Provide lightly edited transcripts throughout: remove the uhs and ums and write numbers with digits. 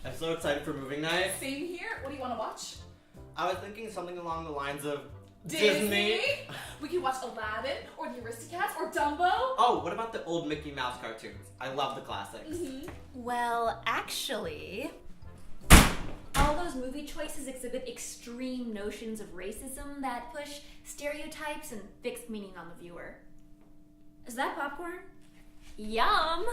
I'm so excited for movie night. Same here. What do you want to watch? I was thinking something along the lines of Disney? We could watch Aladdin, or the Aristocats, or Dumbo. Oh, what about the old Mickey Mouse cartoons? I love the classics. Well, actually, all those movie choices exhibit extreme notions of racism that push stereotypes and fixed meaning on the viewer. Is that popcorn? Yum!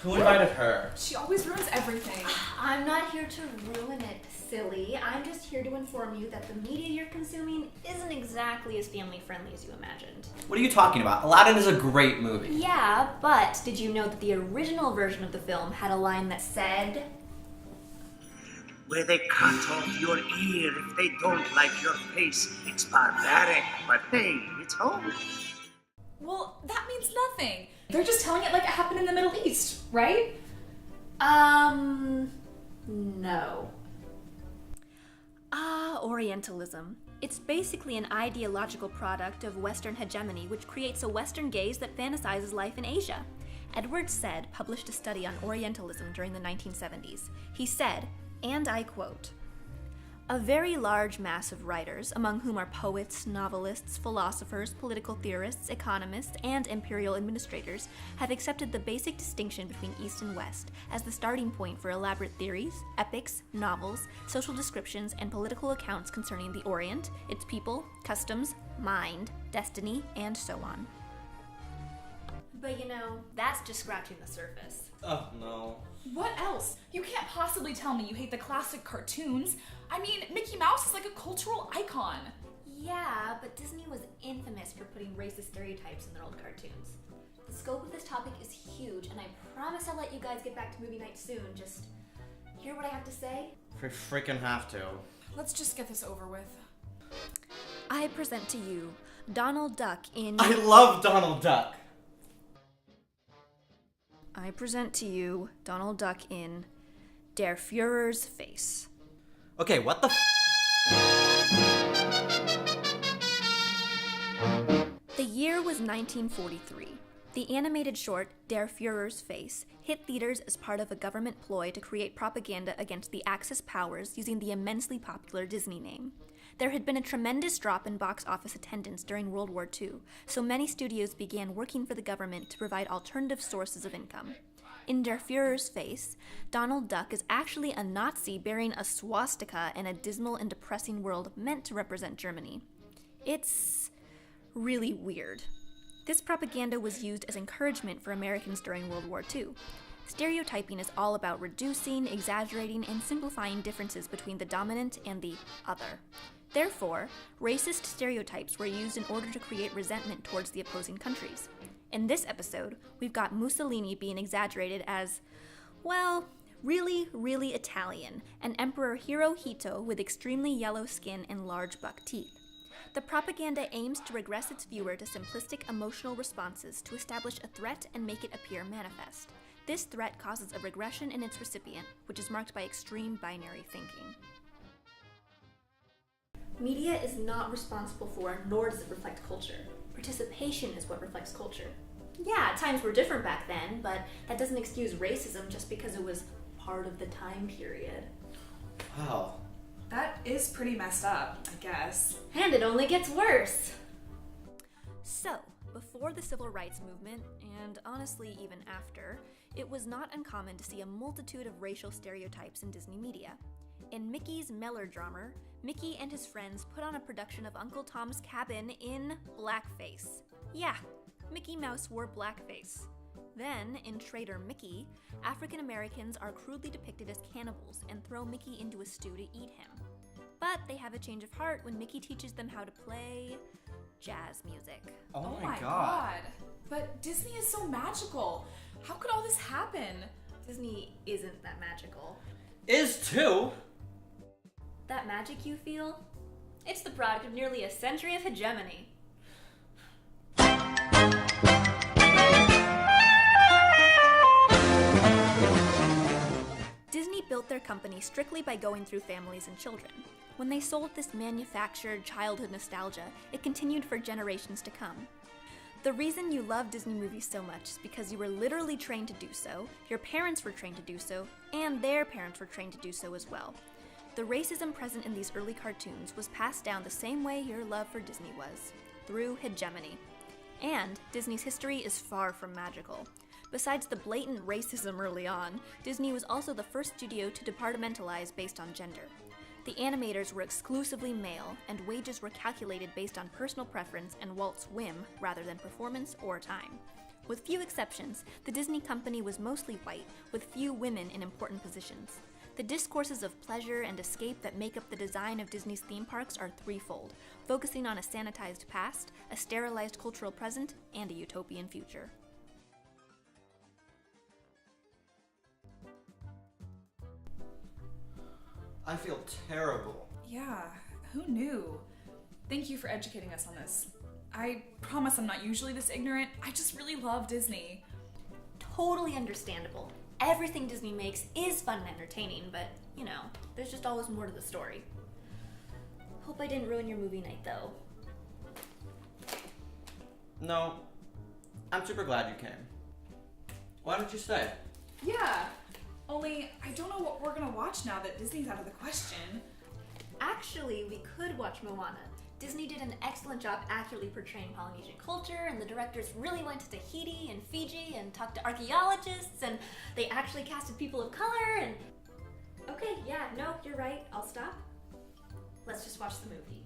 Who invited her? She always ruins everything. I'm not here to ruin it, silly. I'm just here to inform you that the media you're consuming isn't exactly as family-friendly as you imagined. What are you talking about? Aladdin is a great movie. Yeah, but did you know that the original version of the film had a line that said, where they cut off your ear if they don't like your face. It's barbaric, but hey, it's home. Well, that means nothing. They're just telling it like it happened in the Middle East, right? No. Orientalism. It's basically an ideological product of Western hegemony which creates a Western gaze that fantasizes life in Asia. Edward Said published a study on Orientalism during the 1970s. He said, and I quote, "A very large mass of writers, among whom are poets, novelists, philosophers, political theorists, economists, and imperial administrators, have accepted the basic distinction between East and West as the starting point for elaborate theories, epics, novels, social descriptions, and political accounts concerning the Orient, its people, customs, mind, destiny, and so on." But you know, that's just scratching the surface. Oh, no. What else? You can't possibly tell me you hate the classic cartoons. I mean, Mickey Mouse is like a cultural icon. Yeah, but Disney was infamous for putting racist stereotypes in their old cartoons. The scope of this topic is huge, and I promise I'll let you guys get back to movie night soon. Just hear what I have to say? We freaking have to. Let's just get this over with. I present to you Donald Duck in... I love Donald Duck. I present to you Donald Duck in Der Fuhrer's Face. Okay, what the The year was 1943. The animated short Der Fuhrer's Face hit theaters as part of a government ploy to create propaganda against the Axis powers using the immensely popular Disney name. There had been a tremendous drop in box office attendance during World War II, so many studios began working for the government to provide alternative sources of income. In Der Fuhrer's Face, Donald Duck is actually a Nazi bearing a swastika in a dismal and depressing world meant to represent Germany. It's really weird. This propaganda was used as encouragement for Americans during World War II. Stereotyping is all about reducing, exaggerating, and simplifying differences between the dominant and the other. Therefore, racist stereotypes were used in order to create resentment towards the opposing countries. In this episode, we've got Mussolini being exaggerated as, well, really, really Italian, and Emperor Hirohito with extremely yellow skin and large buck teeth. The propaganda aims to regress its viewer to simplistic emotional responses to establish a threat and make it appear manifest. This threat causes a regression in its recipient, which is marked by extreme binary thinking. Media is not responsible for, nor does it reflect culture. Participation is what reflects culture. Yeah, times were different back then, but that doesn't excuse racism just because it was part of the time period. Wow. That is pretty messed up, I guess. And it only gets worse! So, before the Civil Rights Movement, and honestly even after, it was not uncommon to see a multitude of racial stereotypes in Disney media. In Mickey's Melodrama, Mickey and his friends put on a production of Uncle Tom's Cabin in blackface. Yeah, Mickey Mouse wore blackface. Then, in Trader Mickey, African Americans are crudely depicted as cannibals and throw Mickey into a stew to eat him. But they have a change of heart when Mickey teaches them how to play jazz music. Oh my god. But Disney is so magical. How could all this happen? Disney isn't that magical. Is too. That magic you feel? It's the product of nearly a century of hegemony. Disney built their company strictly by going through families and children. When they sold this manufactured childhood nostalgia, it continued for generations to come. The reason you love Disney movies so much is because you were literally trained to do so, your parents were trained to do so, and their parents were trained to do so as well. The racism present in these early cartoons was passed down the same way your love for Disney was, through hegemony. And Disney's history is far from magical. Besides the blatant racism early on, Disney was also the first studio to departmentalize based on gender. The animators were exclusively male, and wages were calculated based on personal preference and Walt's whim rather than performance or time. With few exceptions, the Disney company was mostly white, with few women in important positions. The discourses of pleasure and escape that make up the design of Disney's theme parks are threefold, focusing on a sanitized past, a sterilized cultural present, and a utopian future. I feel terrible. Yeah, who knew? Thank you for educating us on this. I promise I'm not usually this ignorant. I just really love Disney. Totally understandable. Everything Disney makes is fun and entertaining, but, you know, there's just always more to the story. Hope I didn't ruin your movie night, though. No, I'm super glad you came. Why don't you stay? Yeah, only I don't know what we're gonna watch now that Disney's out of the question. Actually, we could watch Moana. Disney did an excellent job accurately portraying Polynesian culture, and the directors really went to Tahiti and Fiji and talked to archaeologists, and they actually casted people of color, and... Okay, yeah, no, you're right, I'll stop. Let's just watch the movie.